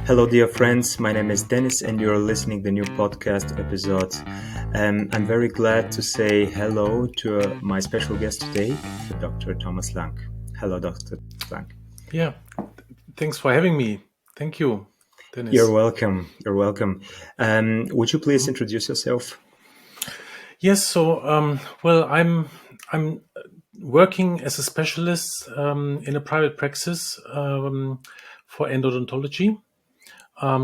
Hello, dear friends. My name is Dennis, and you're listening the new podcast episode. I'm very glad to say hello to my special guest today, Dr. Tomas Langa. Hello, Dr. Langa. Yeah, thanks for having me. Thank you, Dennis. You're welcome. You're welcome. Would you please introduce yourself? Yes. So, I'm working as a specialist in a private practice for endodontology.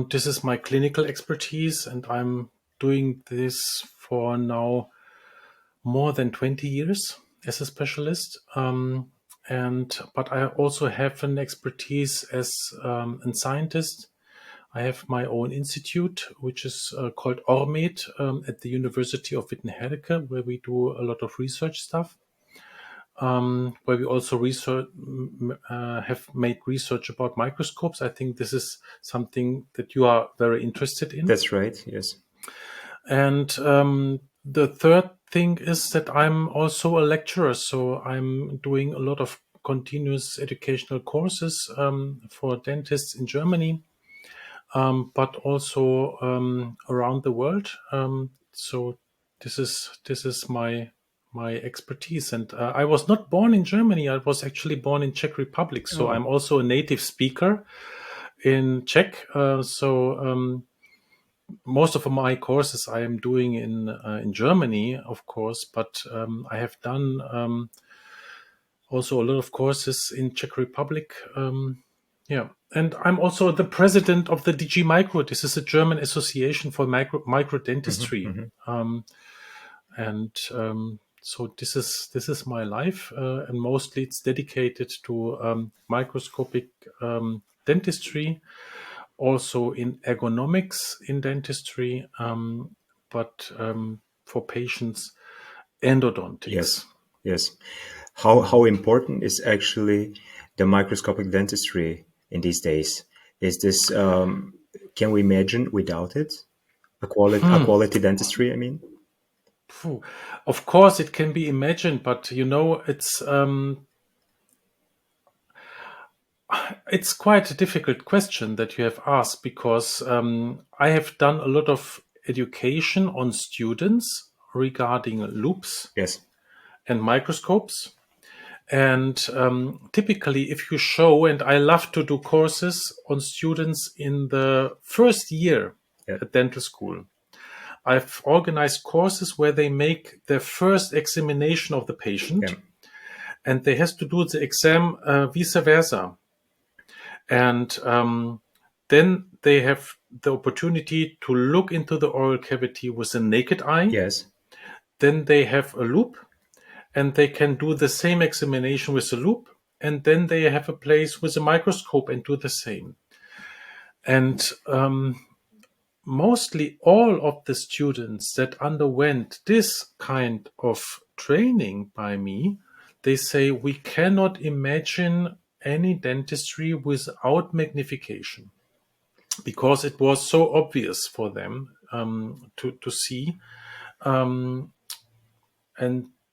This is my clinical expertise, and I'm doing this for now more than 20 years as a specialist. But I also have an expertise as a scientist. I have my own institute, which is called ORMED at the University of Witten, Herdecke, where we do a lot of research stuff. Where we also have made research about microscopes. I think this is something that you are very interested in. That's right, yes. And the third thing is that I'm also a lecturer, so I'm doing a lot of continuous educational courses for dentists in Germany, but also around the world. So this is my expertise. And I was not born in Germany. I was actually born in Czech Republic. So I'm also a native speaker in Czech. Most of my courses I am doing in Germany, of course, but I have done also a lot of courses in Czech Republic. And I'm also the president of the DG Micro. This is a German Association for Micro Dentistry. So this is my life, and mostly it's dedicated to microscopic dentistry, also in ergonomics in dentistry, but for patients, endodontics. Yes. How important is actually the microscopic dentistry in these days? Is this can we imagine without it a quality dentistry? I mean, of course it can be imagined, but it's quite a difficult question that you have asked, because I have done a lot of education on students regarding loupes and microscopes. And typically, if you show, and I love to do courses on students in the first year at dental school, I've organized courses where they make their first examination of the patient, and they have to do the exam vice versa. And then they have the opportunity to look into the oral cavity with a naked eye. Then they have a loupe, and they can do the same examination with a loupe, and then they have a place with a microscope and do the same. And mostly all of the students that underwent this kind of training by me, they say we cannot imagine any dentistry without magnification, because it was so obvious for them to see. And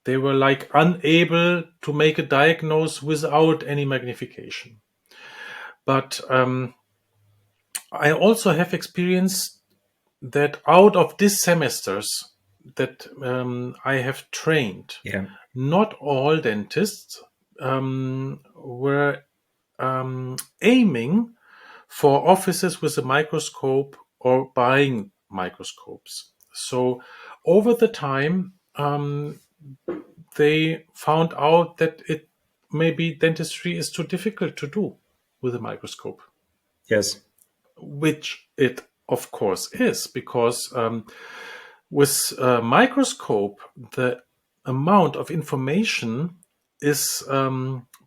they were like unable to make a diagnosis without any magnification. But I also have experienced that out of these semesters that I have trained, not all dentists were aiming for offices with a microscope or buying microscopes. So over the time, they found out that maybe dentistry is too difficult to do with a microscope. Which it of course is, because with a microscope, the amount of information is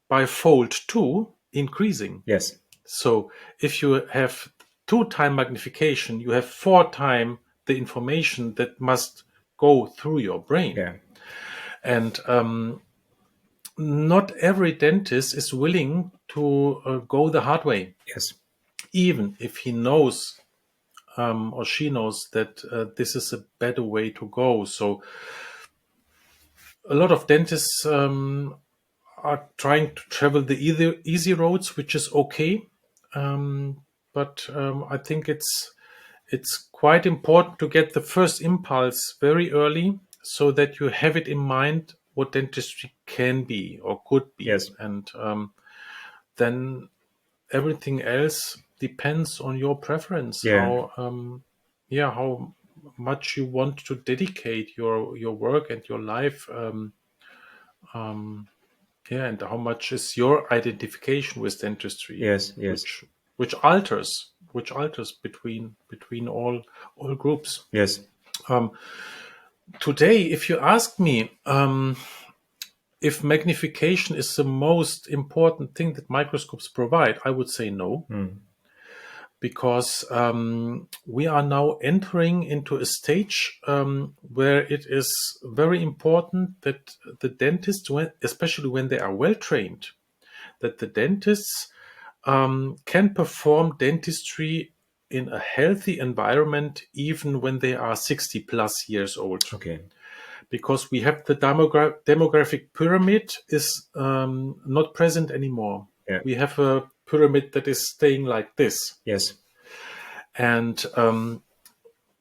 by fold 2 increasing. So if you have 2-time magnification, you have 4 times the information that must go through your brain. And not every dentist is willing to go the hard way. Even if he knows or she knows that this is a better way to go. So a lot of dentists are trying to travel the easy roads, which is okay. but I think it's quite important to get the first impulse very early, so that you have it in mind what dentistry can be or could be. Yes. And then everything else depends on your preference. Yeah. How much you want to dedicate your work and your life. And how much is your identification with dentistry? Yes. Which alters between all groups. Yes. Today, if you ask me if magnification is the most important thing that microscopes provide, I would say no. Because we are now entering into a stage where it is very important that the dentists, especially when they are well trained, that the dentists can perform dentistry in a healthy environment even when they are 60 plus years old. Okay. Because we have the demographic pyramid is not present anymore. Yeah. We have a pyramid that is staying like this. Yes. And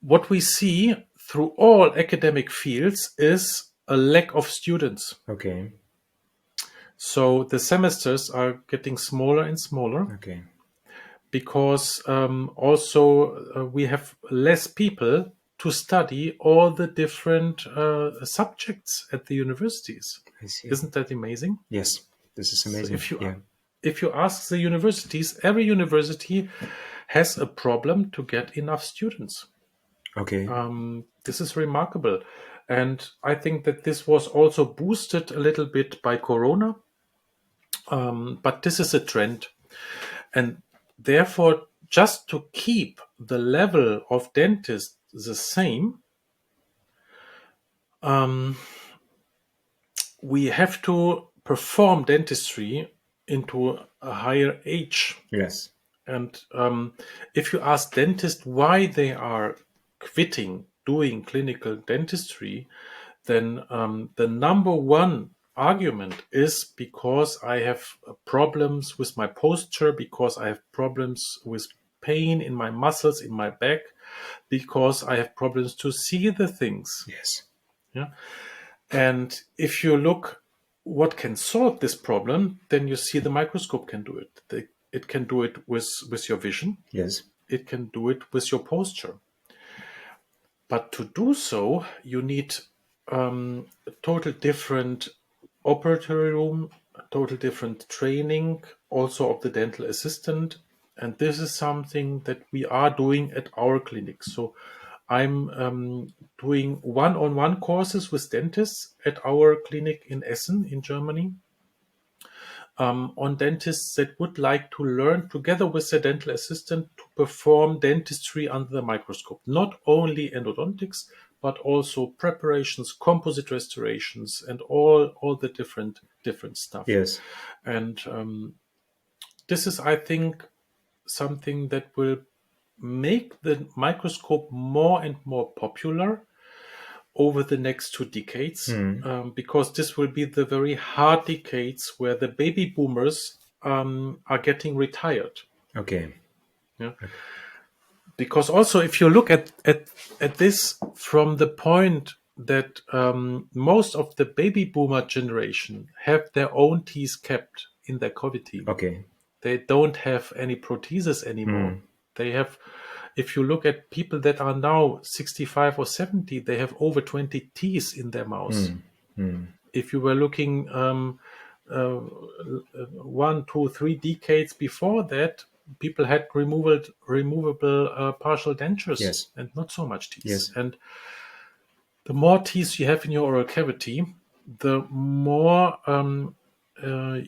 what we see through all academic fields is a lack of students. Okay. So the semesters are getting smaller and smaller. Okay. Because also we have less people to study all the different subjects at the universities. I see. Isn't that amazing? Yes, this is amazing. So if you ask the universities, every university has a problem to get enough students. Okay. This is remarkable. And I think that this was also boosted a little bit by Corona. But this is a trend. And therefore, just to keep the level of dentists the same, we have to perform dentistry into a higher age. Yes. And if you ask dentists why they are quitting doing clinical dentistry, then the number one argument is because I have problems with my posture, because I have problems with pain in my muscles, in my back, because I have problems to see the things. Yes. Yeah. And if you look what can solve this problem, then you see the microscope can do it. It can do it with your vision. Yes. It can do it with your posture. But to do so, you need a total different operatory room, total different training, also of the dental assistant. And this is something that we are doing at our clinic. So I'm doing one-on-one courses with dentists at our clinic in Essen in Germany on dentists that would like to learn together with their dental assistant to perform dentistry under the microscope. Not only endodontics, but also preparations, composite restorations, and all the different stuff. Yes. And this is, I think, something that will make the microscope more and more popular over the next 2 decades, because this will be the very hard decades where the baby boomers are getting retired. Okay. Yeah. Because also, if you look at this from the point that most of the baby boomer generation have their own teeth kept in their cavity. Okay. They don't have any prostheses anymore. They have, if you look at people that are now 65 or 70, they have over 20 teeth in their mouth. If you were looking 1, 2, 3 decades before that, people had removable partial dentures. Yes. And not so much teeth. Yes. And the more teeth you have in your oral cavity, the more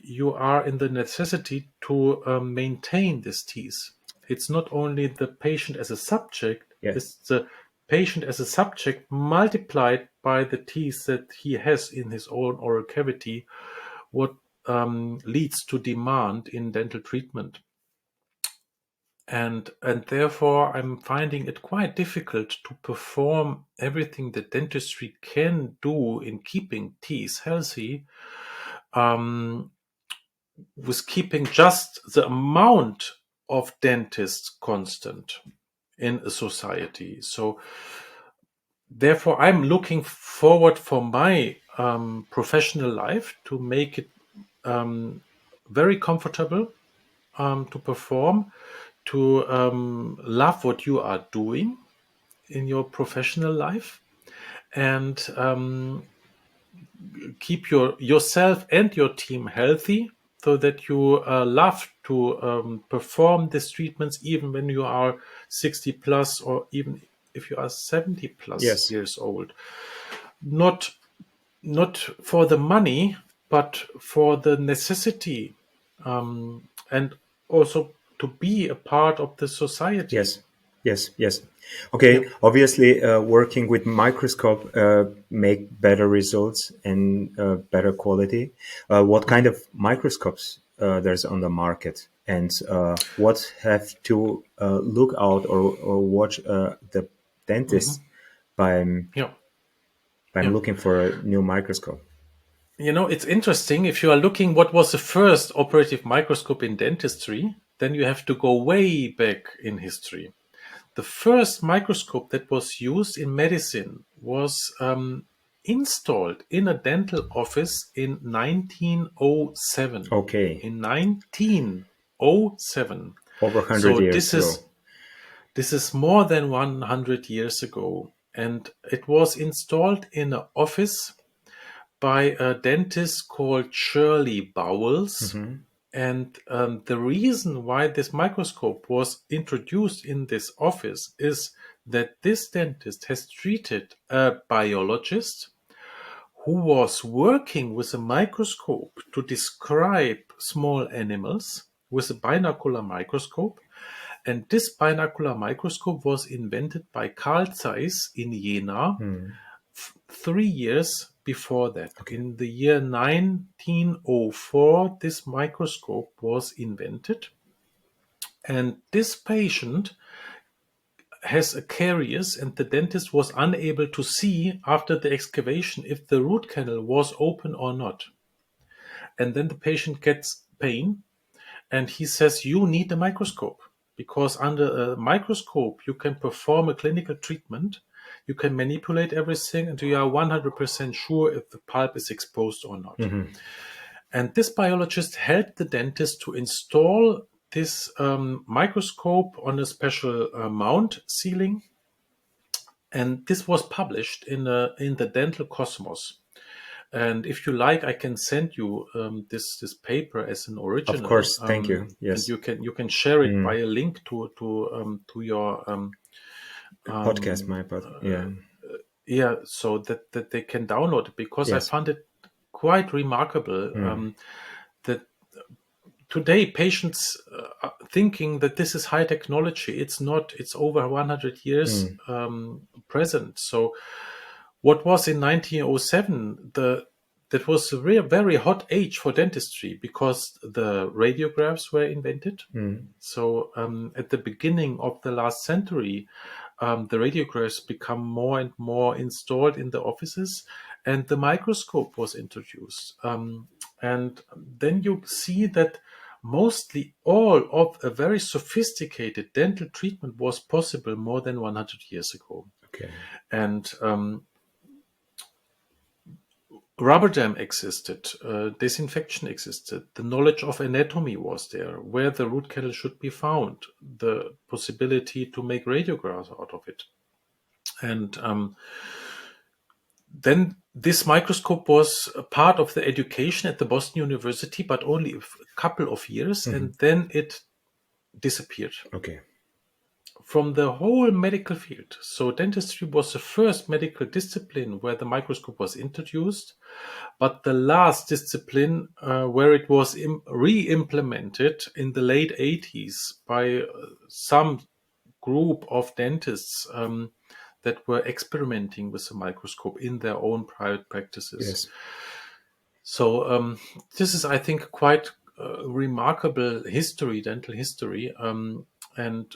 you are in the necessity to maintain these teeth. It's not only the patient as a subject, it's the patient as a subject multiplied by the teeth that he has in his own oral cavity, what leads to demand in dental treatment. And therefore, I'm finding it quite difficult to perform everything that dentistry can do in keeping teeth healthy, with keeping just the amount of dentists constant in a society. So therefore, I'm looking forward for my professional life to make it very comfortable to perform, to love what you are doing in your professional life, and keep yourself and your team healthy, so that you love to perform these treatments even when you are 60 plus, or even if you are 70 plus years old. Not for the money, but for the necessity, and also to be a part of the society. Yes. Okay. Obviously, working with microscope make better results and better quality. What kind of microscopes there's on the market, and what have to look out or watch the dentist by looking for a new microscope? It's interesting. If you are looking what was the first operative microscope in dentistry, then you have to go way back in history. The first microscope that was used in medicine was installed in a dental office in 1907. Okay. In 1907. Over 100 years ago. This is more than 100 years ago. And it was installed in an office by a dentist called Shirley Bowles. And the reason why this microscope was introduced in this office is that this dentist has treated a biologist who was working with a microscope to describe small animals with a binocular microscope. And this binocular microscope was invented by Carl Zeiss in Jena 3 years before that. In the year 1904, this microscope was invented. And this patient has a caries, and the dentist was unable to see after the excavation if the root canal was open or not. And then the patient gets pain, and he says, you need a microscope, because under a microscope you can perform a clinical treatment, you can manipulate everything, and you are 100% sure if the pulp is exposed or not. And this biologist helped the dentist to install this microscope on a special mount ceiling, and this was published in the Dental Cosmos. And if you like, I can send you this paper as an original. Of course, thank you. Yes, and you can share it by a link to your podcast. My podcast. So that they can download it, because I found it quite remarkable that today patients are thinking that this is high technology. It's not. It's over 100 years present. So what was in 1907, that was a very hot age for dentistry, because the radiographs were invented. So at the beginning of the last century, the radiographs become more and more installed in the offices, and the microscope was introduced. And then you see that mostly all of a very sophisticated dental treatment was possible more than 100 years ago. Okay. And rubber dam existed, disinfection existed, the knowledge of anatomy was there, where the root canal should be found, the possibility to make radiographs out of it. And then this microscope was a part of the education at the Boston University, but only a couple of years, and then it disappeared. Okay. From the whole medical field. So dentistry was the first medical discipline where the microscope was introduced, but the last discipline where it was re-implemented in the late 80s by some group of dentists that were experimenting with the microscope in their own private practices. Yes. So this is, I think, quite remarkable history, dental history. And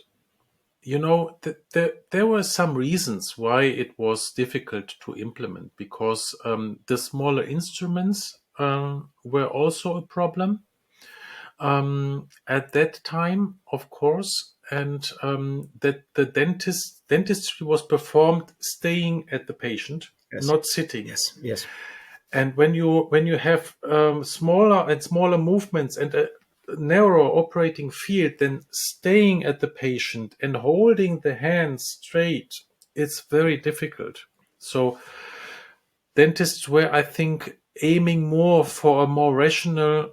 there were some reasons why it was difficult to implement, because the smaller instruments were also a problem. at that time, of course, and that the dentistry was performed staying at the patient, not sitting. Yes. And when you have smaller movements and a narrow operating field, then staying at the patient and holding the hand straight, it's very difficult. So dentists were, I think, aiming more for a more rational,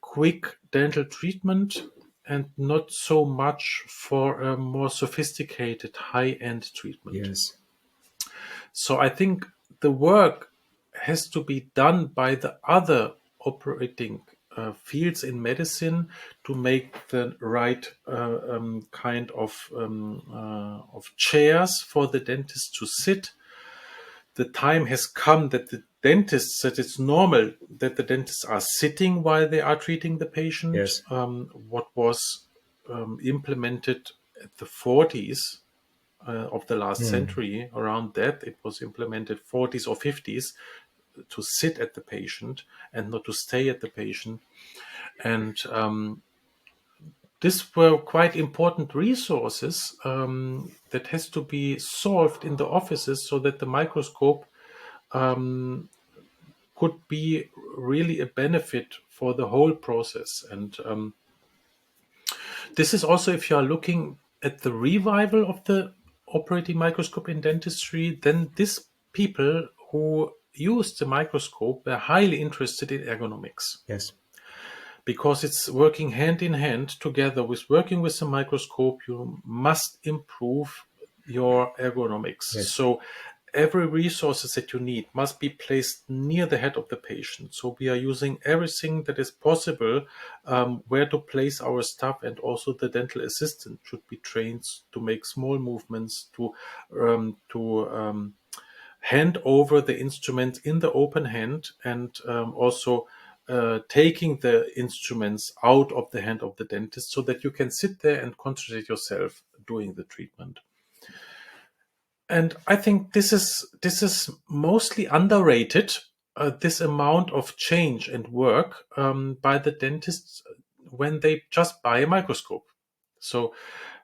quick dental treatment and not so much for a more sophisticated high-end treatment. Yes. So I think the work has to be done by the other operating fields in medicine to make the right kind of chairs for the dentist to sit. The time has come that it's normal that the dentists are sitting while they are treating the patient. Yes. What was implemented at the 40s of the last century, around that, it was implemented 40s or 50s to sit at the patient and not to stay at the patient. And these were quite important resources that has to be solved in the offices so that the microscope could be really a benefit for the whole process. And this is also, if you are looking at the revival of the operating microscope in dentistry, then these people who used the microscope were highly interested in ergonomics. Yes. Because it's working hand in hand together with working with the microscope, you must improve your ergonomics. Yes. So every resources that you need must be placed near the head of the patient. So we are using everything that is possible, where to place our stuff, and also the dental assistant should be trained to make small movements, to hand over the instrument in the open hand, and also taking the instruments out of the hand of the dentist so that you can sit there and concentrate yourself doing the treatment. And I think this is mostly underrated, this amount of change and work by the dentists when they just buy a microscope. So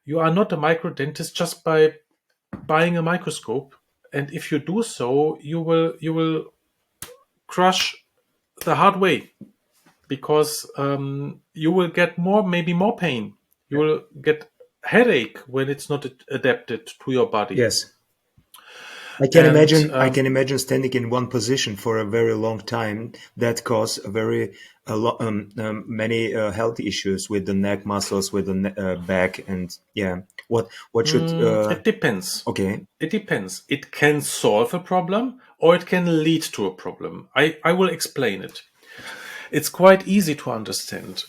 you are not a micro dentist just by buying a microscope, and if you do so, you will crush the hard way, because you will get maybe more pain. You will get headache when it's not adapted to your body. Yes. I can imagine standing in one position for a very long time. That cause many health issues with the neck muscles, with the back, and what should it depends. Okay, it depends. It can solve a problem or it can lead to a problem. I will explain it. It's quite easy to understand.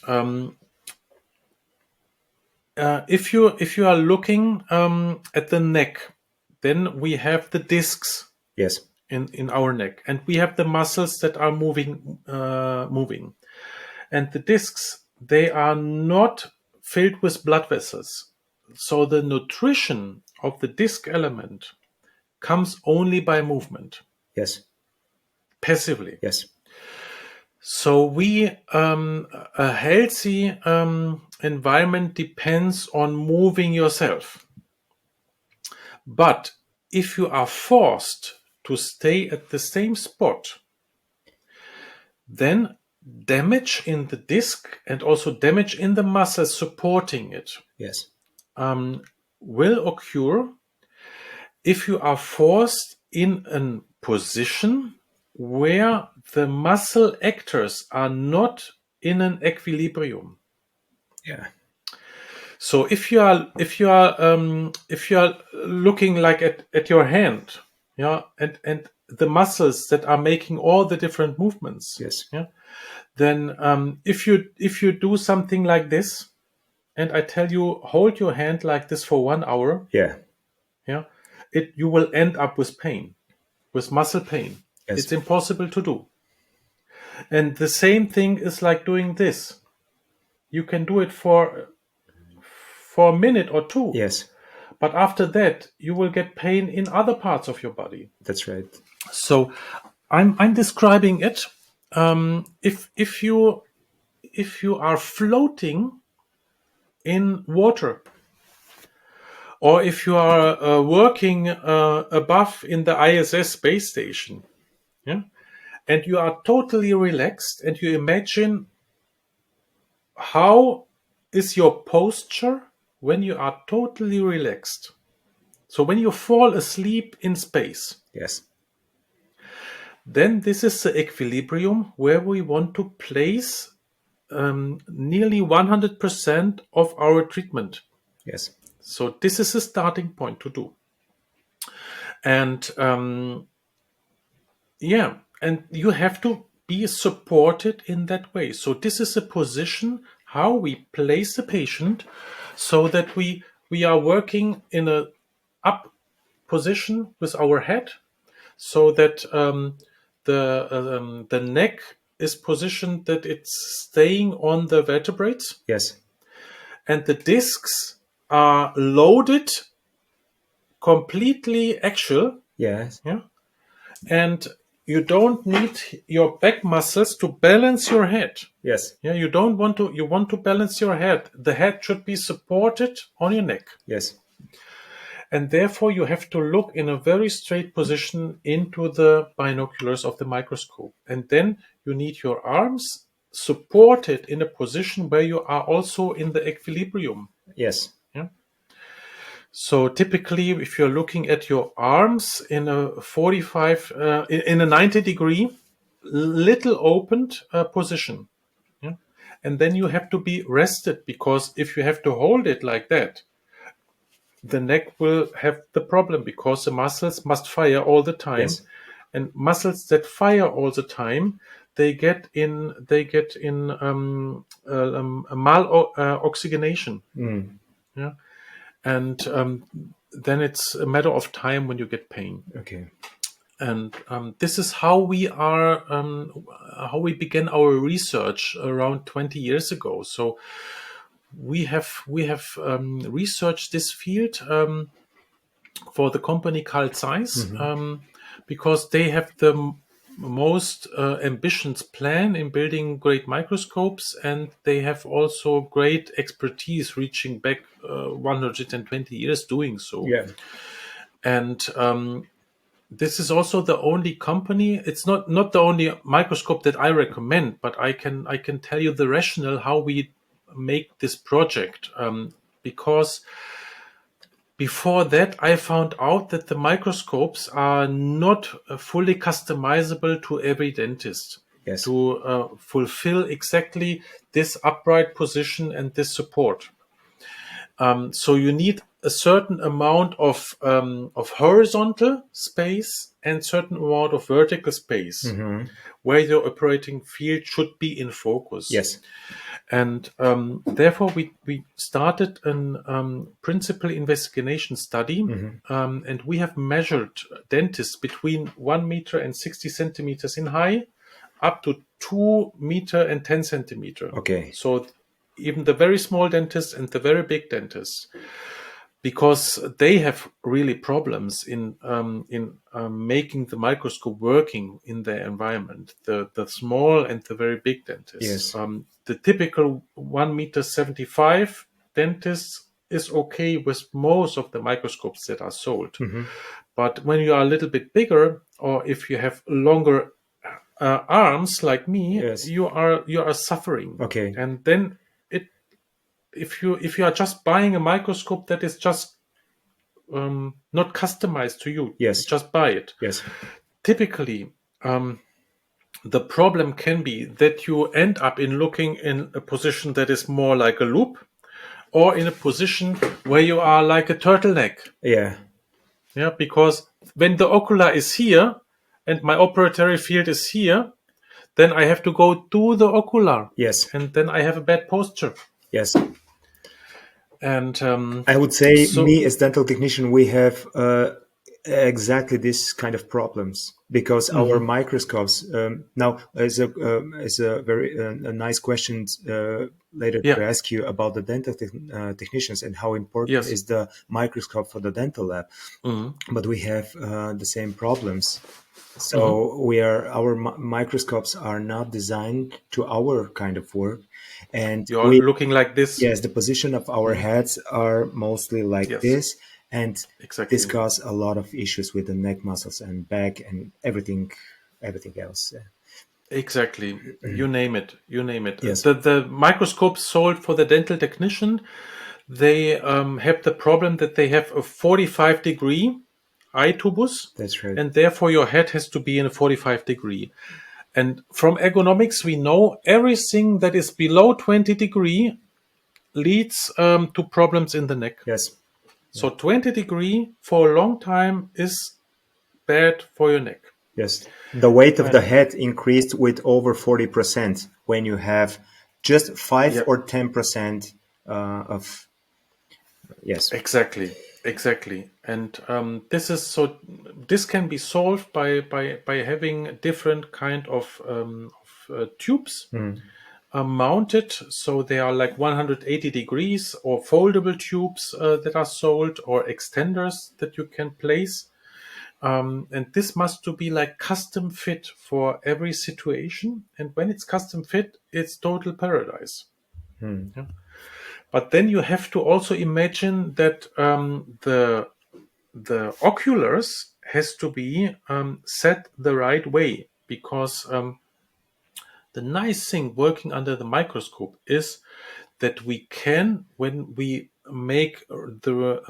If you are looking at the neck, then we have the discs. Yes. In our neck, and we have the muscles that are moving, and the discs, they are not filled with blood vessels. So the nutrition of the disc element comes only by movement. Yes. Passively. Yes. So a healthy environment depends on moving yourself. But if you are forced to stay at the same spot, then damage in the disc and also damage in the muscles supporting it will occur if you are forced in a position where the muscle actors are not in an equilibrium. Yeah. So if you are looking like at your hand, and the muscles that are making all the different movements, then if you do something like this, and I tell you hold your hand like this for 1 hour, you will end up with pain, with muscle pain. Yes. It's impossible to do. And the same thing is like doing this. You can do it for a minute or two. Yes. But after that, you will get pain in other parts of your body. That's right. So I'm describing it. If you if you are floating in water, or if you are working above in the ISS space station, yeah, and you are totally relaxed, and you imagine how is your posture when you are totally relaxed. So when you fall asleep in space, yes, then this is the equilibrium where we want to place nearly 100% of our treatment. yes, So this is a starting point to do. And and you have to be supported in that way. So this is a position how we place the patient so that we are working in a up position with our head, so that the neck is positioned that it's staying on the vertebrates. yes, And the discs are loaded completely axial. yes, Yeah. And you don't need your back muscles to balance your head. yes, Yeah, you want to balance your head. The head should be supported on your neck. yes, And therefore you have to look in a very straight position into the binoculars of the microscope. And then you need your arms supported in a position where you are also in the equilibrium. yes, Yeah. So typically, if you're looking at your arms in a 45, in a 90 degree, little opened position. Yeah? And then you have to be rested, because if you have to hold it like that, the neck will have the problem, because the muscles must fire all the time. yes, And muscles that fire all the time, they get in mal-oxygenation. Yeah. And then it's a matter of time when you get pain. okay, And this is how we began our research around 20 years ago. So we have researched this field for the company Carl Zeiss, because they have the most ambitious plan in building great microscopes, and they have also great expertise reaching back 120 years doing so. yeah, And this is also the only company. It's not the only microscope that I recommend, but I can tell you the rationale how we make this project, because before that, I found out that the microscopes are not fully customizable to every dentist. yes, To fulfill exactly this upright position and this support. So you need a certain amount of horizontal space and certain amount of vertical space where your operating field should be in focus. yes, And therefore, we started a principal investigation study, and we have measured dentists between 1 meter and 60 centimeters in height, up to 2 meter and 10 centimeter. okay, So even the very small dentists and the very big dentists, because they have really problems in making the microscope working in their environment. The small and the very big dentists. yes, The typical 1 meter 75 dentist is okay with most of the microscopes that are sold. But when you are a little bit bigger, or if you have longer arms like me, yes, you are suffering. okay, And then if you are just buying a microscope that is just not customized to you, yes, just buy it. yes, Typically, the problem can be that you end up in looking in a position that is more like a loop, or in a position where you are like a turtleneck. yeah, Yeah, because when the ocular is here and my operatory field is here, then I have to go to the ocular. yes, And then I have a bad posture. yes. And I would say, me as dental technician, we have exactly this kind of problems, because our microscopes now is a very a nice question later to ask you about the dental technicians and how important is the microscope for the dental lab. But we have the same problems. So our microscopes are not designed to our kind of work, and you're looking like this. Yes, the position of our heads are mostly like this, and this causes a lot of issues with the neck muscles and back and everything else. Exactly, you name it. Yes. The microscopes sold for the dental technician, they have the problem that they have a 45-degree eye tubus. That's right. And therefore your head has to be in a 45-degree. And from ergonomics, we know everything that is below 20-degree leads to problems in the neck. Yes. So 20-degree for a long time is bad for your neck. Yes. The weight of the head increased with over 40% when you have just 5 or 10% of... Yes. Exactly. And this can be solved by having different kind of tubes mounted. So they are like 180 degrees or foldable tubes that are sold, or extenders that you can place. And this must to be like custom fit for every situation. And when it's custom fit, it's total paradise. Yeah. But then you have to also imagine that the oculars has to be set the right way, because the nice thing working under the microscope is that we can, when we make the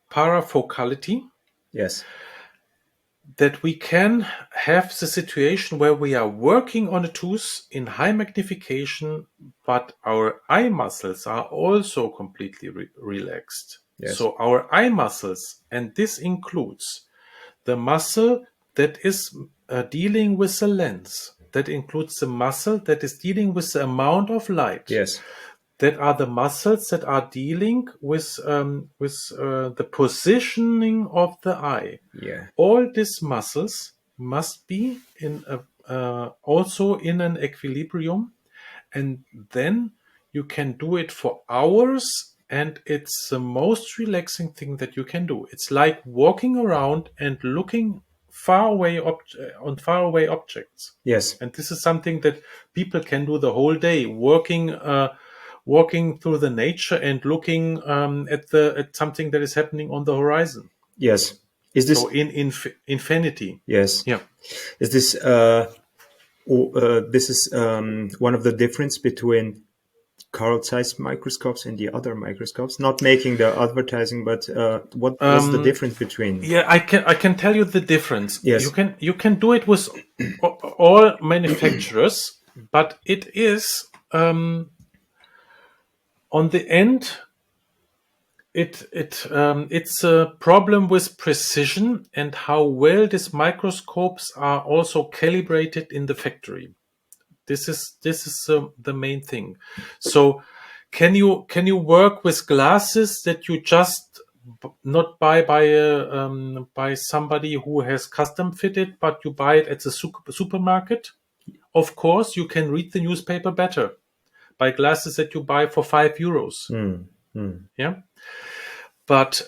parafocality, yes, that we can have the situation where we are working on a tooth in high magnification, but our eye muscles are also completely relaxed. Yes. So our eye muscles, and this includes the muscle that is dealing with the lens, that includes the muscle that is dealing with the amount of light. Yes. That are the muscles that are dealing with the positioning of the eye. Yeah. All these muscles must be in also in an equilibrium, and then you can do it for hours, and it's the most relaxing thing that you can do. It's like walking around and looking on faraway objects. Yes. And this is something that people can do the whole day, walking through the nature and looking at something that is happening on the horizon. Yes. Is this so in infinity? Yes. Yeah. Is this this is one of the difference between Carl Zeiss microscopes and the other microscopes? Not making the advertising, but what's the difference between? Yeah, I can tell you the difference. Yes. You can do it with all manufacturers, but it is on the end. It's a problem with precision and how well these microscopes are also calibrated in the factory. This is the main thing. So can you work with glasses that you just not buy by somebody who has custom fitted, but you buy it at the supermarket? Of course, you can read the newspaper better by glasses that you buy for €5. Yeah. But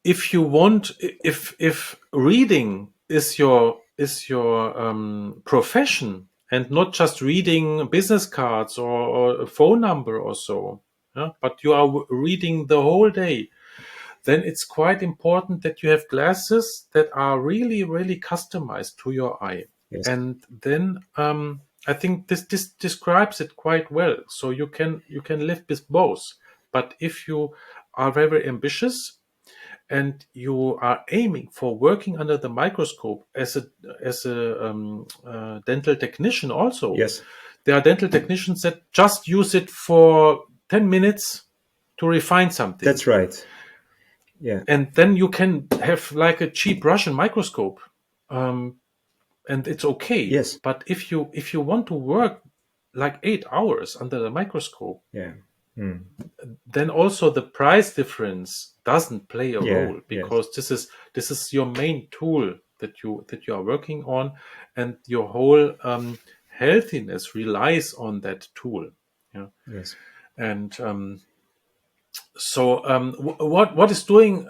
if you want, if reading is your profession, and not just reading business cards or a phone number or so, yeah, but you are reading the whole day, then it's quite important that you have glasses that are really, really customized to your eye. Yes. And then I think this describes it quite well. So you can live with both. But if you are very ambitious and you are aiming for working under the microscope as a dental technician also, yes, there are dental technicians that just use it for 10 minutes to refine something. That's right. Yeah. And then you can have like a cheap Russian microscope, and it's okay. Yes. But if you want to work like 8 hours under the microscope, yeah, then also the price difference doesn't play a role, because this is your main tool that you are working on, and your whole healthiness relies on that tool. And so what is doing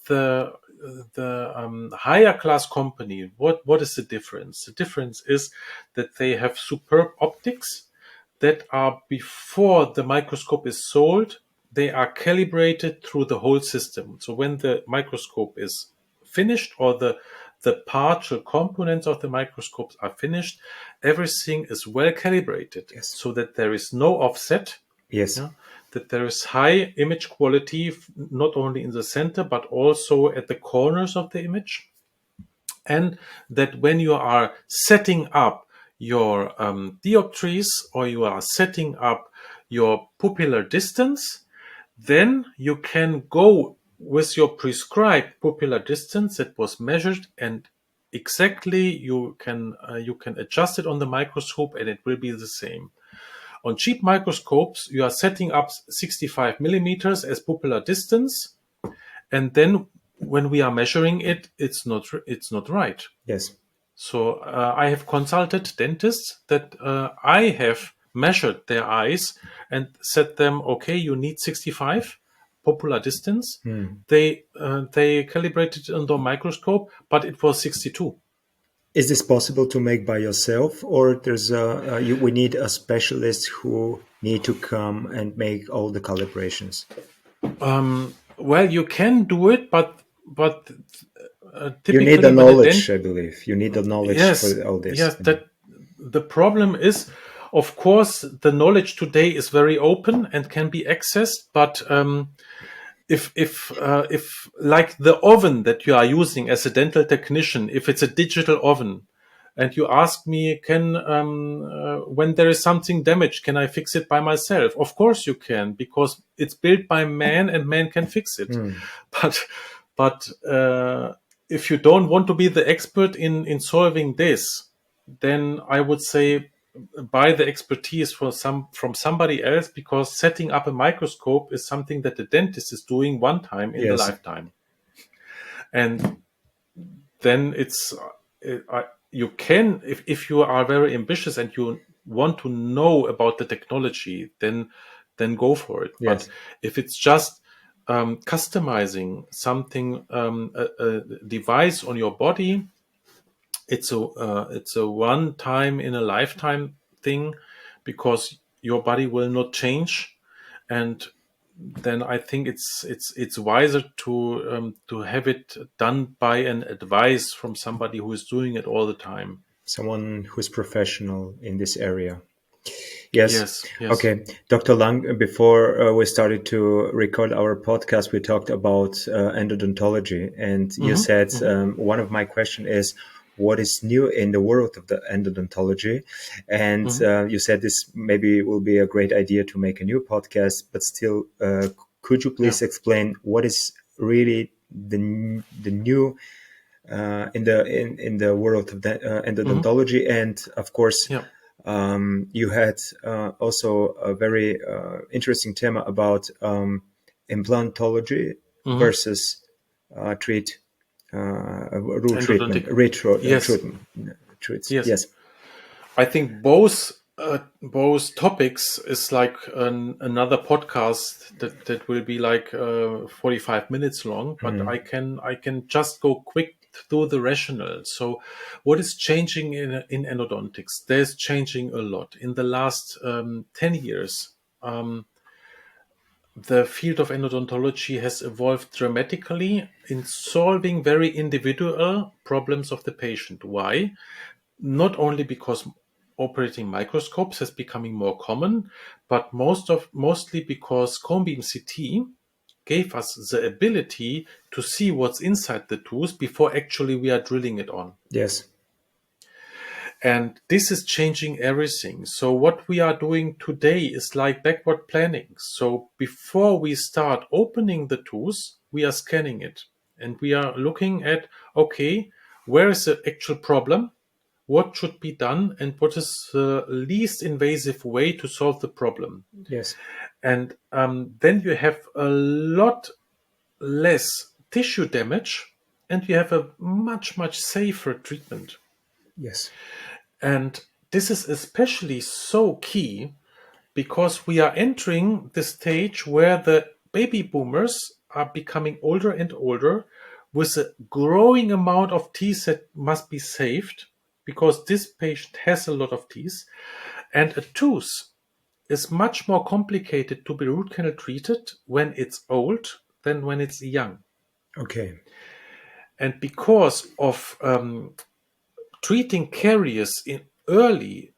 the higher class company? What is the difference? The difference is that they have superb optics that are, before the microscope is sold, they are calibrated through the whole system. So when the microscope is finished, or the partial components of the microscopes are finished, everything is well calibrated, so that there is no offset. That there is high image quality, not only in the center, but also at the corners of the image. And that when you are setting up your dioptries, or you are setting up your pupillar distance, then you can go with your prescribed pupillar distance that was measured, and exactly you can adjust it on the microscope, and it will be the same. On cheap microscopes, you are setting up 65 millimeters as pupillar distance, and then when we are measuring it, it's not right. So I have consulted dentists that I have measured their eyes and said them, okay, you need 65 pupillar distance. They calibrated it under microscope, but it was 62. Is this possible to make by yourself, or there's we need a specialist who need to come and make all the calibrations? Well, you can do it, but you need the knowledge, I believe. You need the knowledge for all this. Yes, the problem is, of course, the knowledge today is very open and can be accessed, but if like the oven that you are using as a dental technician, if it's a digital oven, and you ask me, when there is something damaged, can I fix it by myself? Of course you can, because it's built by man, and man can fix it. But if you don't want to be the expert in solving this, then I would say buy the expertise from somebody else, because setting up a microscope is something that the dentist is doing one time in the lifetime. And then you can, if you are very ambitious and you want to know about the technology, then go for it. But if it's just customizing something, a device on your body, it's a one time in a lifetime thing, because your body will not change. And then I think it's wiser to have it done by an advice from somebody who is doing it all the time. Someone who's professional in this area. Yes. Okay. Dr. Lang, before we started to record our podcast, we talked about endodontology, and you said one of my questions is, what is new in the world of the endodontology? And you said this maybe will be a great idea to make a new podcast, but still, could you please explain what is really the new in the world of the endodontology? And of course, you had also a very interesting tema about implantology versus treatment. Yes. I think both topics is like another podcast that will be like 45 minutes long, but I can just go quick through the rationale. So what is changing in endodontics? There's changing a lot in the last 10 years. The field of endodontology has evolved dramatically in solving very individual problems of the patient. Why? Not only because operating microscopes is becoming more common, but mostly because cone beam CT gave us the ability to see what's inside the tooth before actually we are drilling it on. Yes. And this is changing everything. So what we are doing today is like backward planning. So before we start opening the tooth, we are scanning it. And we are looking at, okay, where is the actual problem? what should be done and what is the least invasive way to solve the problem. Yes. And then you have a lot less tissue damage and you have a much, much safer treatment. Yes. And this is especially so key because we are entering the stage where the baby boomers are becoming older and older with a growing amount of teeth that must be saved because this patient has a lot of teeth. And a tooth is much more complicated to be root canal treated when it's old than when it's young. Okay. And because of treating caries in early,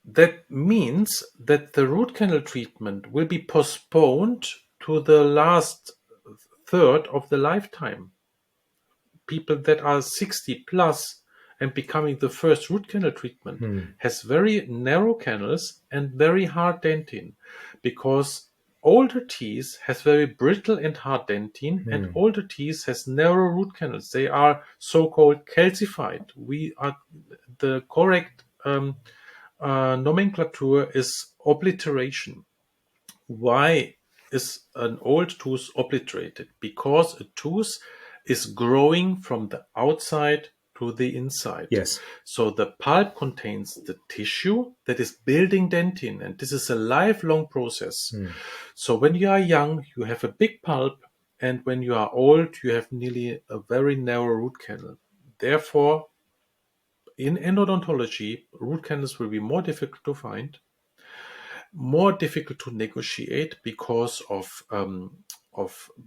that means that the root canal treatment will be postponed to the last third of the lifetime. People that are 60 plus and becoming the first root canal treatment has very narrow canals and very hard dentin, because older teeth has very brittle and hard dentin, and older teeth has narrow root canals. They are so-called calcified. The correct nomenclature is obliteration. Why is an old tooth obliterated? Because a tooth is growing from the outside to the inside. Yes. So the pulp contains the tissue that is building dentin, and this is a lifelong process. So when you are young, you have a big pulp, and when you are old, you have nearly a very narrow root canal. Therefore, in endodontology, root canals will be more difficult to find, more difficult to negotiate because of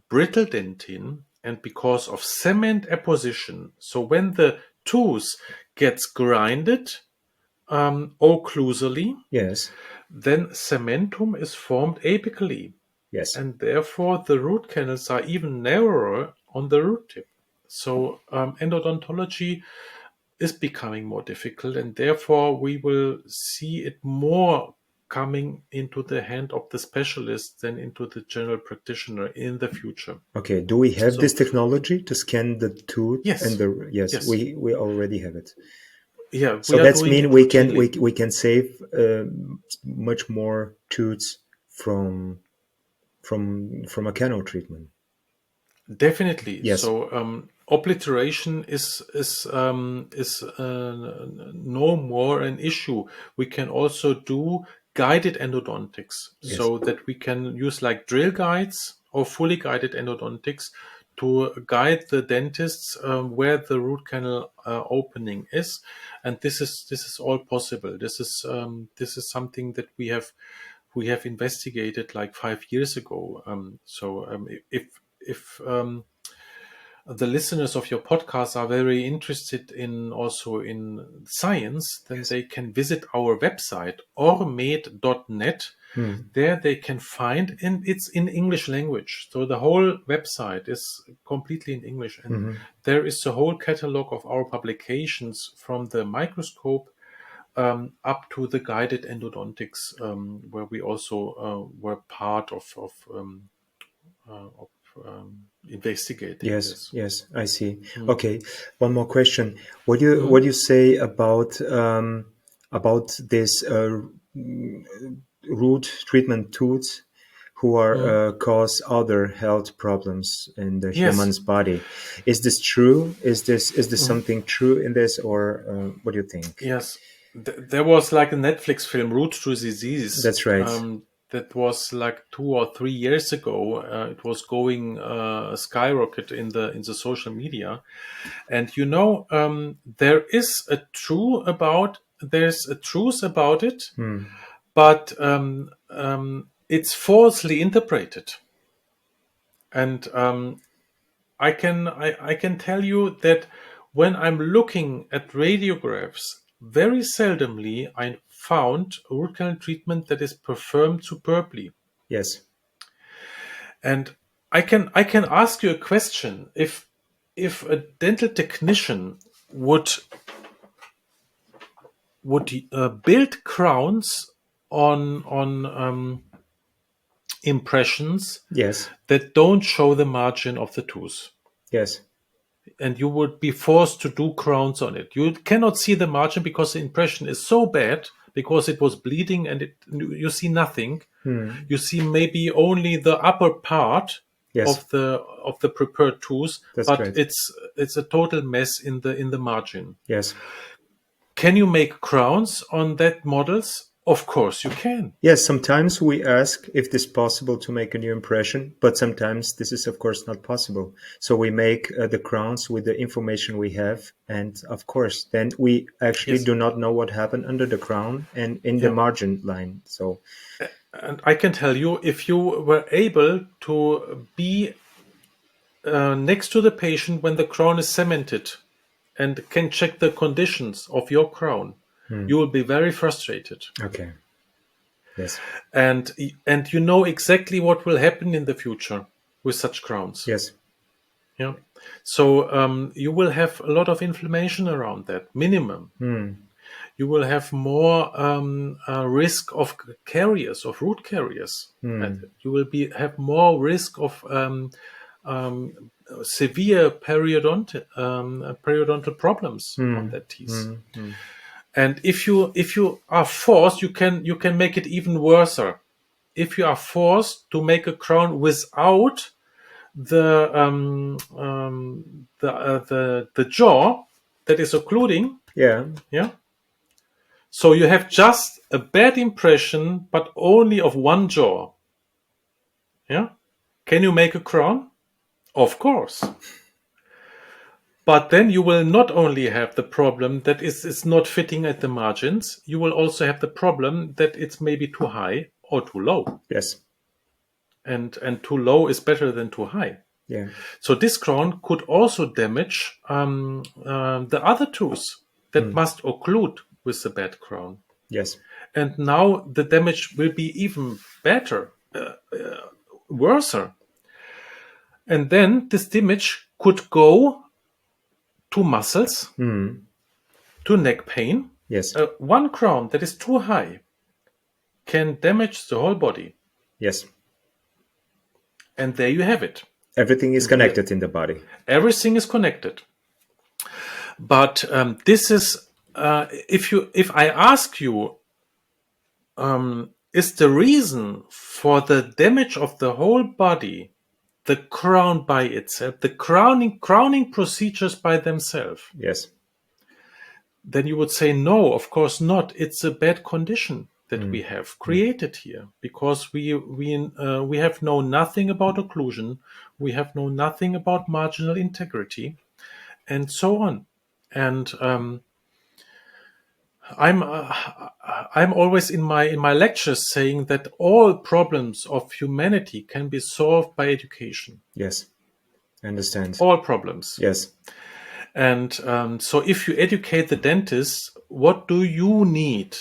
brittle dentin and because of cement apposition. So when the tooth gets grinded occlusally, Yes. then cementum is formed apically. Yes. And therefore the root canals are even narrower on the root tip. So endodontology is becoming more difficult, and therefore we will see it more coming into the hand of the specialist than into the general practitioner in the future. Okay. Do we have this technology to scan the tooth? Yes. And yes. We already have it. Yeah. So that's mean we can save much more tooths from a canal treatment. Definitely. Yes. So obliteration is no more an issue. We can also do guided endodontics, so that we can use like drill guides or fully guided endodontics to guide the dentists where the root canal opening is, and this is all possible. This is something that we have investigated like 5 years ago. If the listeners of your podcast are very interested in science, then they can visit our website, ORMED.net. There they can find, and it's in English language. So the whole website is completely in English. And there is a whole catalog of our publications from the microscope up to the guided endodontics, where we also were part of investigating this. Yes, I see. Okay, one more question. What do you say about this root treatment tools who are cause other health problems in the human's body? Is this true? Is this something true in this, or what do you think? Yes, there was like a Netflix film, Root to Disease. That's right. That was like 2 or 3 years ago. It was going skyrocket in the social media, and there's a truth about it, but it's falsely interpreted, and I can tell you that when I'm looking at radiographs, very seldomly I found a root canal treatment that is performed superbly. Yes. And I can ask you a question. If a dental technician would build crowns on impressions Yes. that don't show the margin of the tooth. Yes. and you would be forced to do crowns on it. You cannot see the margin because the impression is so bad, because it was bleeding and you see nothing. You see maybe only the upper part of the prepared tooth, but great. it's a total mess in the margin. Yes. Can you make crowns on that models? Of course you can. Yes, sometimes we ask if it is possible to make a new impression, but sometimes this is of course not possible. So we make the crowns with the information we have, and of course then we actually do not know what happened under the crown and in the margin line. So, and I can tell you, if you were able to be next to the patient when the crown is cemented and can check the conditions of your crown, you will be very frustrated. Okay. Yes. And you know exactly what will happen in the future with such crowns. Yes. Yeah. So you will have a lot of inflammation around that, minimum. You will have more risk of caries, of root caries. And you will have more risk of severe periodontal problems on that teeth. And if you are forced, you can make it even worse. If you are forced to make a crown without the jaw that is occluding, so you have just a bad impression, but only of one jaw. Yeah, can you make a crown? Of course. But then you will not only have the problem that it's not fitting at the margins, you will also have the problem that it's maybe too high or too low. Yes. And too low is better than too high. Yeah. So this crown could also damage the other tooth that must occlude with the bad crown. Yes. And now the damage will be even better, worse. And then this damage could go to muscles, to neck pain. Yes. One crown that is too high can damage the whole body. Yes. And there you have it. Everything is connected in the body. Everything is connected. But this is, if I ask you, is the reason for the damage of the whole body the crown by itself, the crowning procedures by themselves? Yes. Then you would say, no, of course not. It's a bad condition that we have created here, because we have known nothing about occlusion, we have known nothing about marginal integrity, and so on. And I'm always in my lectures saying that all problems of humanity can be solved by education. Yes, I understand. All problems. Yes. And so if you educate the dentist, what do you need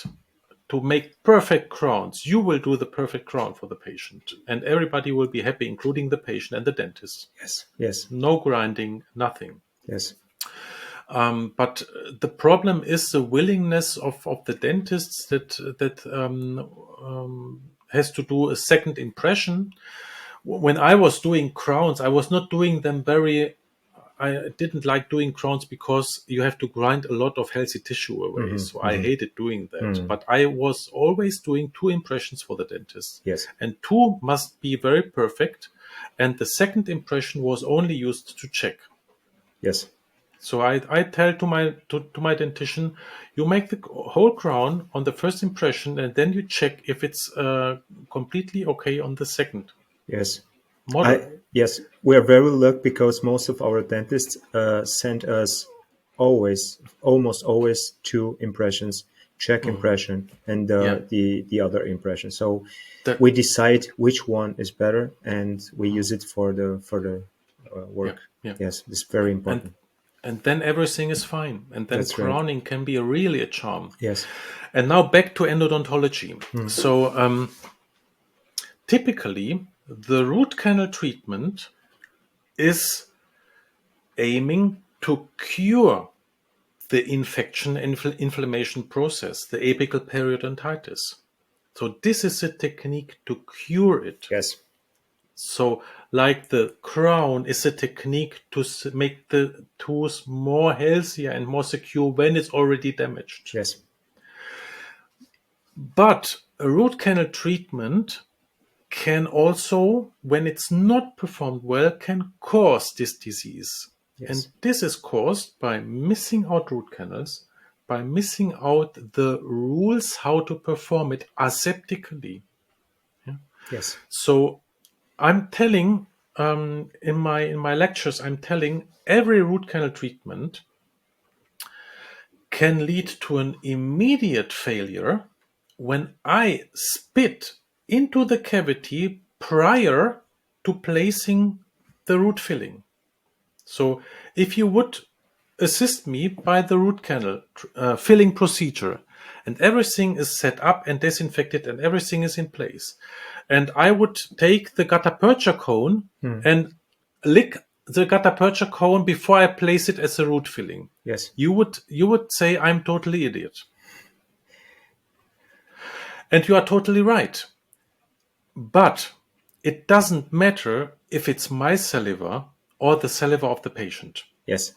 to make perfect crowns? You will do the perfect crown for the patient, and everybody will be happy, including the patient and the dentist. Yes. Yes. No grinding, nothing. Yes. But the problem is the willingness of the dentists that has to do a second impression. When I was doing crowns, I was not doing them I didn't like doing crowns because you have to grind a lot of healthy tissue away. So I hated doing that. But I was always doing 2 impressions for the dentist. Yes. And 2 must be very perfect. And the second impression was only used to check. Yes. So I tell to my dentician, you make the whole crown on the first impression, and then you check if it's completely okay on the second. Yes. Model. Yes, we are very lucky because most of our dentists send us almost always 2 impressions, check impression and the other impression. So we decide which one is better, and we use it for the work. Yes, it's very important. And then everything is fine. And then crowning can be really a charm. Yes. And now back to endodontology. So typically, the root canal treatment is aiming to cure the infection and inflammation process, the apical periodontitis. So this is a technique to cure it. Yes. So like the crown is a technique to make the tooth more healthier and more secure when it's already damaged. Yes. But a root canal treatment can also, when it's not performed well, can cause this disease. Yes. And this is caused by missing out root canals, by missing out the rules how to perform it aseptically. Yeah? Yes. So I'm telling in my lectures, I'm telling every root canal treatment can lead to an immediate failure when I spit into the cavity prior to placing the root filling. So if you would assist me by the root canal filling procedure, and everything is set up and disinfected and everything is in place, and I would take the gutta-percha cone and lick the gutta-percha cone before I place it as a root filling. Yes. You would say I'm totally idiot. And you are totally right. But it doesn't matter if it's my saliva or the saliva of the patient. Yes.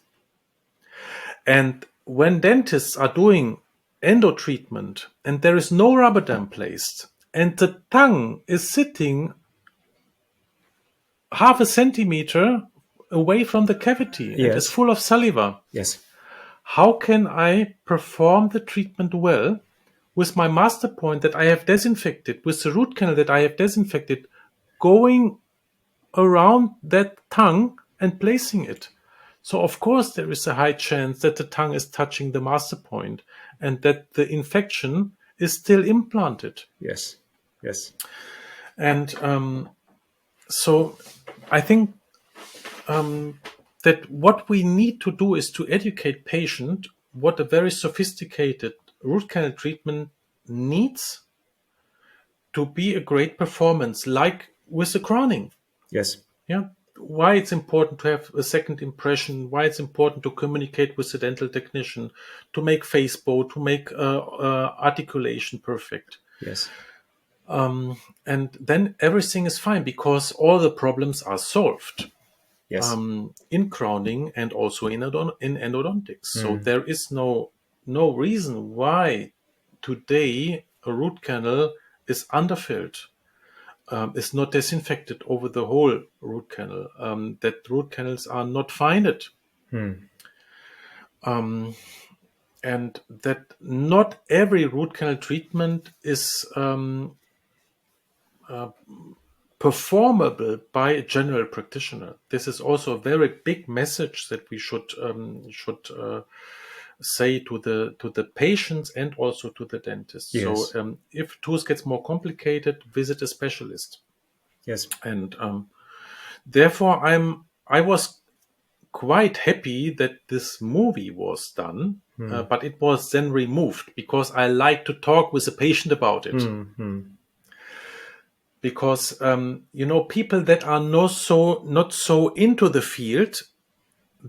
And when dentists are doing endo treatment and there is no rubber dam placed and the tongue is sitting half a centimeter away from the cavity, yes. It is full of saliva. Yes. How can I perform the treatment well with my master point that I have disinfected, with the root canal that I have disinfected, going around that tongue and placing it? So of course there is a high chance that the tongue is touching the master point and that the infection is still implanted. Yes. Yes. And so I think that what we need to do is to educate patient what a very sophisticated root canal treatment needs to be a great performance, like with the crowning. Yes. Yeah. Why it's important to have a second impression, why it's important to communicate with the dental technician, to make face bow, to make articulation perfect. Yes. And then everything is fine because all the problems are solved. Yes. In crowning and also in endodontics. So there is no reason why today a root canal is underfilled, is not disinfected over the whole root canal, that root canals are not fined, and that not every root canal treatment is performable by a general practitioner. This is also a very big message that we should say to the patients and also to the dentist. Yes. So if tooth gets more complicated, visit a specialist. Yes. And therefore, I was quite happy that this movie was done, but it was then removed because I like to talk with the patient about it. Because people that are not so into the field,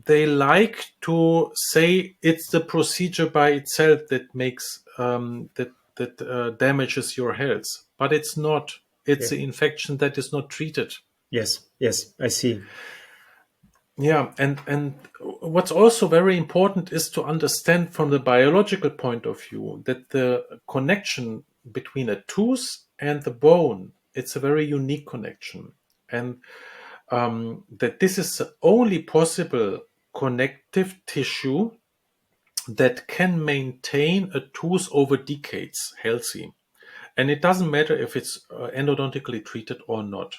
they like to say it's the procedure by itself that makes that damages your health, but it's not. It's the infection that is not treated. Yes, I see. Yeah, and what's also very important is to understand from the biological point of view that the connection between a tooth and the bone, it's a very unique connection, and that this is the only possible connective tissue that can maintain a tooth over decades healthy. And it doesn't matter if it's endodontically treated or not.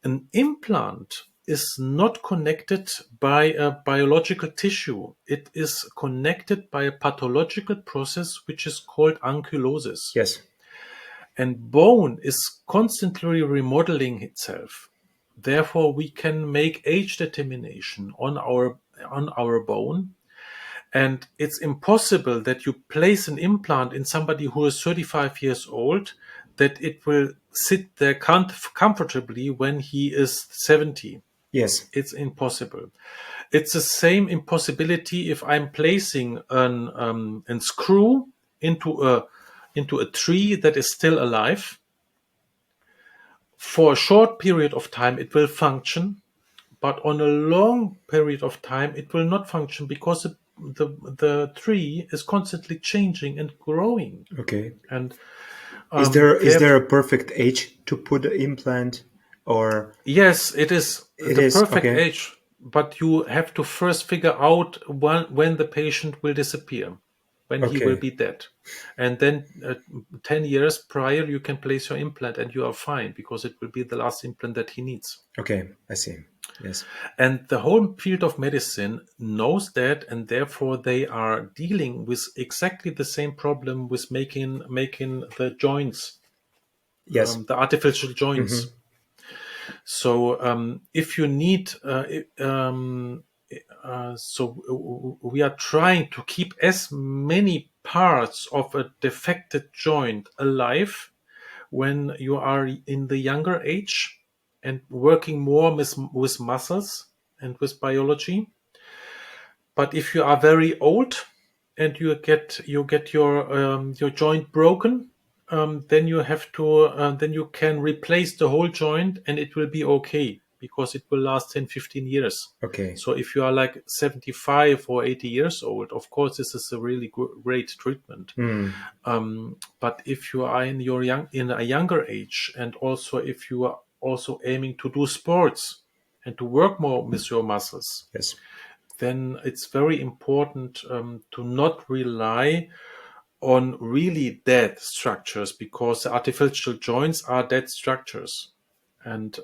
An implant is not connected by a biological tissue. It is connected by a pathological process which is called ankylosis. Yes. And bone is constantly remodeling itself. Therefore, we can make age determination on our bone. And it's impossible that you place an implant in somebody who is 35 years old, that it will sit there comfortably when he is 70. Yes. It's impossible. It's the same impossibility if I'm placing a screw into a tree that is still alive. For a short period of time, it will function, but on a long period of time, it will not function because the tree is constantly changing and growing. Okay. And is there a perfect age to put the implant, or? Yes, it is the perfect age, but you have to first figure out when the patient will disappear, when he will be dead. And then 10 years prior, you can place your implant and you are fine because it will be the last implant that he needs. Okay, I see. Yes. And the whole field of medicine knows that, and therefore they are dealing with exactly the same problem with making the joints, yes, the artificial joints. Mm-hmm. So if you need, so we are trying to keep as many parts of a defected joint alive when you are in the younger age and working more with muscles and with biology. But if you are very old and you get your joint broken, then you have to then you can replace the whole joint and it will be okay because it will last 10-15 years. Okay. So if you are like 75 or 80 years old, of course this is a really great treatment. But if you are in a younger age, and also if you are also aiming to do sports and to work more with your muscles, yes, then it's very important to not rely on really dead structures, because the artificial joints are dead structures. And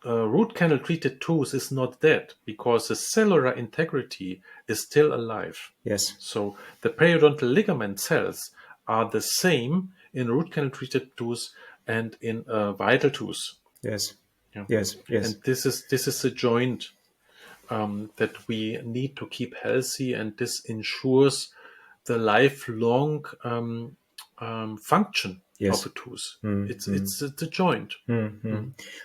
a root canal treated tooth is not dead because the cellular integrity is still alive. Yes. So the periodontal ligament cells are the same in root canal treated tooth and in vital tooth. Yes. Yeah. Yes. Yes. And this is a joint that we need to keep healthy, and this ensures the lifelong function of a tooth. It's a joint.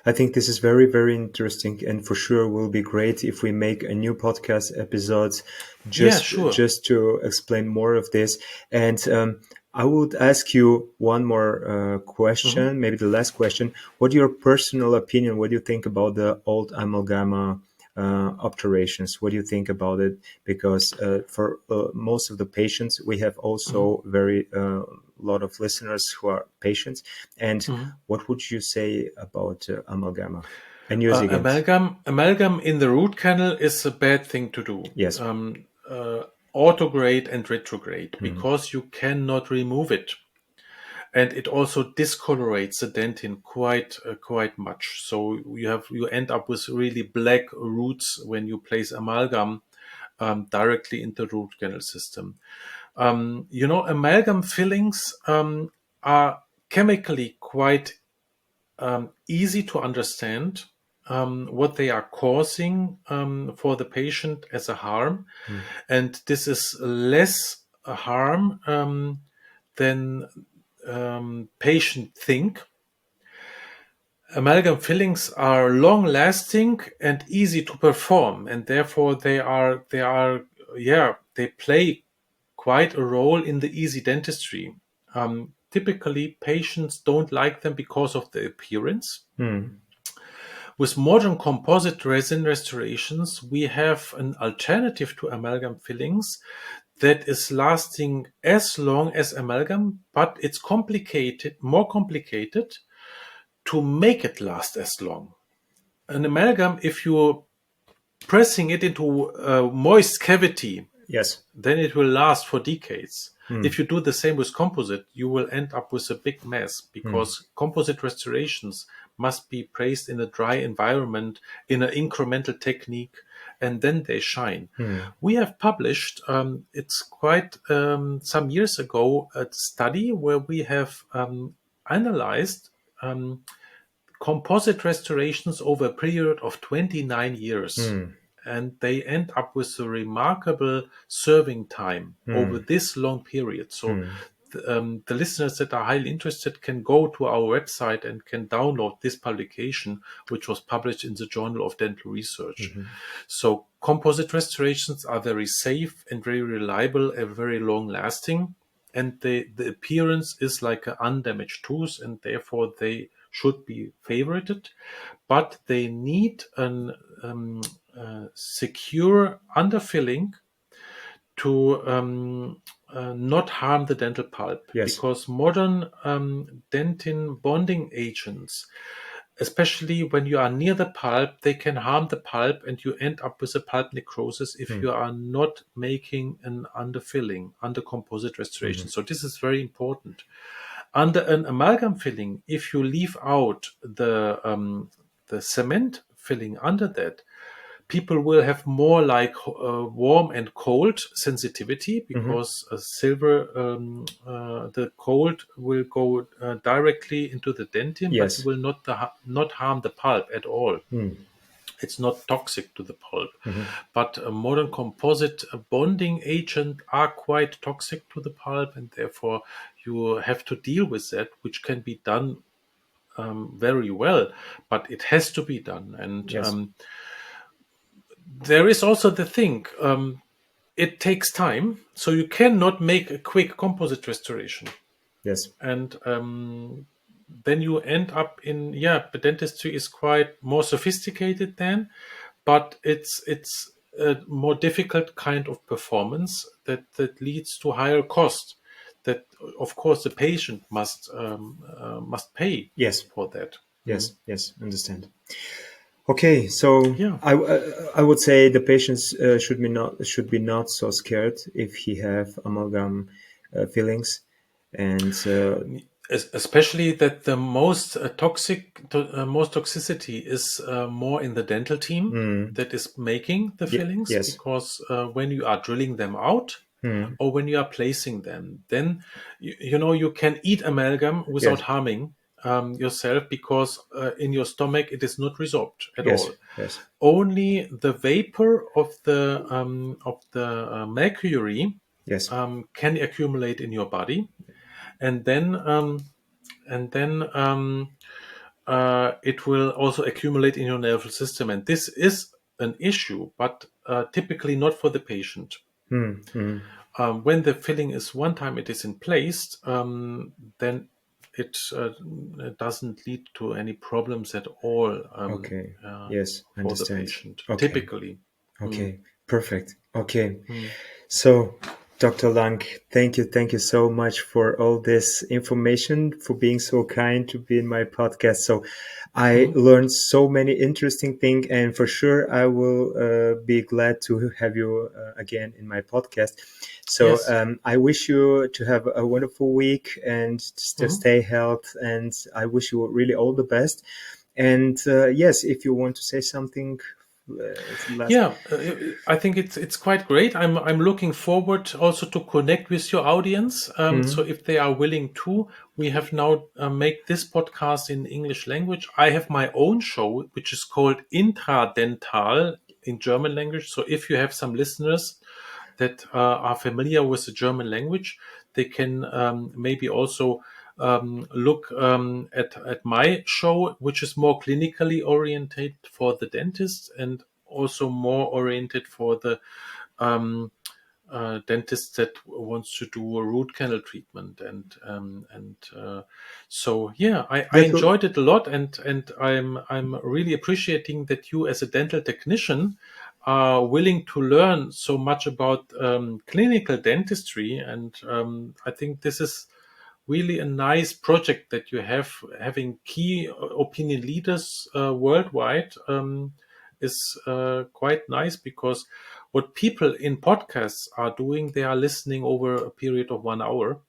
I think this is very, very interesting, and for sure will be great if we make a new podcast episode just to explain more of this. And I would ask you one more question, maybe the last question. What your personal opinion? What do you think about the old amalgama obturations? What do you think about it? Because for most of the patients, we have also very lot of listeners who are patients. And what would you say about amalgama and using amalgam in the root canal is a bad thing to do. Yes. Autograde and retrograde, because you cannot remove it. And it also discolorates the dentin quite much. So you end up with really black roots when you place amalgam directly into the root canal system. Amalgam fillings are chemically quite easy to understand what they are causing for the patient as a harm. And this is less a harm than patient think. Amalgam fillings are long lasting and easy to perform, and therefore they play quite a role in the easy dentistry. Typically patients don't like them because of the appearance. With modern composite resin restorations, we have an alternative to amalgam fillings that is lasting as long as amalgam, but it's more complicated to make it last as long. An amalgam, if you're pressing it into a moist cavity, then it will last for decades. If you do the same with composite, you will end up with a big mess, because composite restorations must be placed in a dry environment in an incremental technique, and then they shine. We have published, it's quite some years ago, a study where we have analyzed composite restorations over a period of 29 years. And they end up with a remarkable serving time over this long period. So the listeners that are highly interested can go to our website and can download this publication, which was published in the Journal of Dental Research. So composite restorations are very safe and very reliable and very long lasting. And the appearance is like an undamaged tooth, and therefore they should be favorited, but they need a secure underfilling to not harm the dental pulp. Yes. Because modern dentin bonding agents, especially when you are near the pulp, they can harm the pulp and you end up with a pulp necrosis if you are not making an underfilling, under composite restoration. So this is very important. Under an amalgam filling, if you leave out the cement filling under that, people will have more like warm and cold sensitivity, because silver, the cold will go directly into the dentin, but it will not harm the pulp at all. It's not toxic to the pulp. But a modern composite bonding agent are quite toxic to the pulp, and therefore you have to deal with that, which can be done very well, but it has to be done. And there is also the thing, it takes time, so you cannot make a quick composite restoration. Yes. And then you end up in, the dentistry is quite more sophisticated then, but it's a more difficult kind of performance that leads to higher cost, that of course the patient must pay for that. Yes, understand. Okay, so I would say the patients should be not so scared if he have amalgam fillings, and especially that the most toxicity is more in the dental team that is making the fillings, because when you are drilling them out or when you are placing them, then you can eat amalgam without harming yourself, because in your stomach it is not resorbed at all. Only the vapor of the mercury can accumulate in your body, and then it will also accumulate in your nervous system, and this is an issue, but typically not for the patient. When the filling is one time it is in place, then it doesn't lead to any problems at all. For the patient, typically. Perfect. So, Dr. Lang, thank you so much for all this information, for being so kind to be in my podcast. So I learned so many interesting things, and for sure I will be glad to have you again in my podcast. So I wish you to have a wonderful week and to stay healthy, and I wish you really all the best. And if you want to say something. I think it's quite great. I'm looking forward also to connect with your audience. So if they are willing to, we have now make this podcast in English language. I have my own show, which is called Intradental in German language. So if you have some listeners that are familiar with the German language, they can maybe also look at my show, which is more clinically oriented for the dentist, and also more oriented for the dentist that wants to do a root canal treatment. I enjoyed it a lot, and I'm really appreciating that you, as a dental technician, are willing to learn so much about clinical dentistry, and I think this is really a nice project that you have. Having key opinion leaders worldwide is quite nice, because what people in podcasts are doing, they are listening over a period of 1 hour.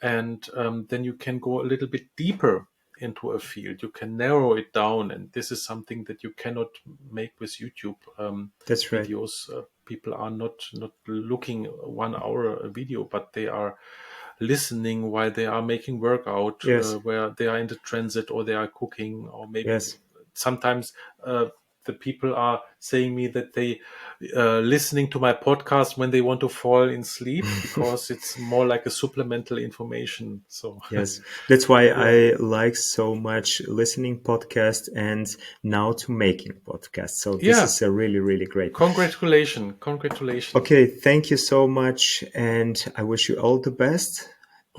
And then you can go a little bit deeper into a field. You can narrow it down, and this is something that you cannot make with YouTube videos. People are not looking 1 hour a video, but they are listening while they are making workout, where they are in the transit, or they are cooking, or maybe sometimes the people are saying me that they listening to my podcast when they want to fall in sleep, because it's more like a supplemental information. So that's why I like so much listening podcast and now to making podcast. So this is a really, really great. Congratulations. Okay, thank you so much, and I wish you all the best.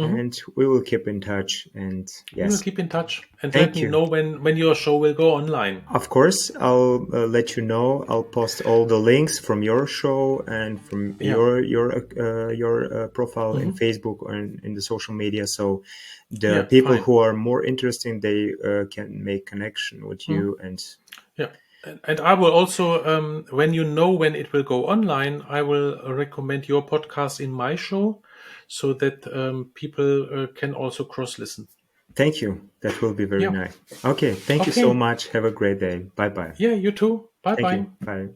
and we will keep in touch. And yes, we will keep in touch, and Thank let me you. know when your show will go online. Of course, I'll let you know. I'll post all the links from your show and from your profile in Facebook or in the social media. So the people who are more interested, they can make connection with you. And And I will also, when you know when it will go online, I will recommend your podcast in my show, so that people can also cross-listen. Thank you. That will be very nice. Okay. Thank you so much. Have a great day. Bye-bye. Yeah, you too. Bye-bye. Bye.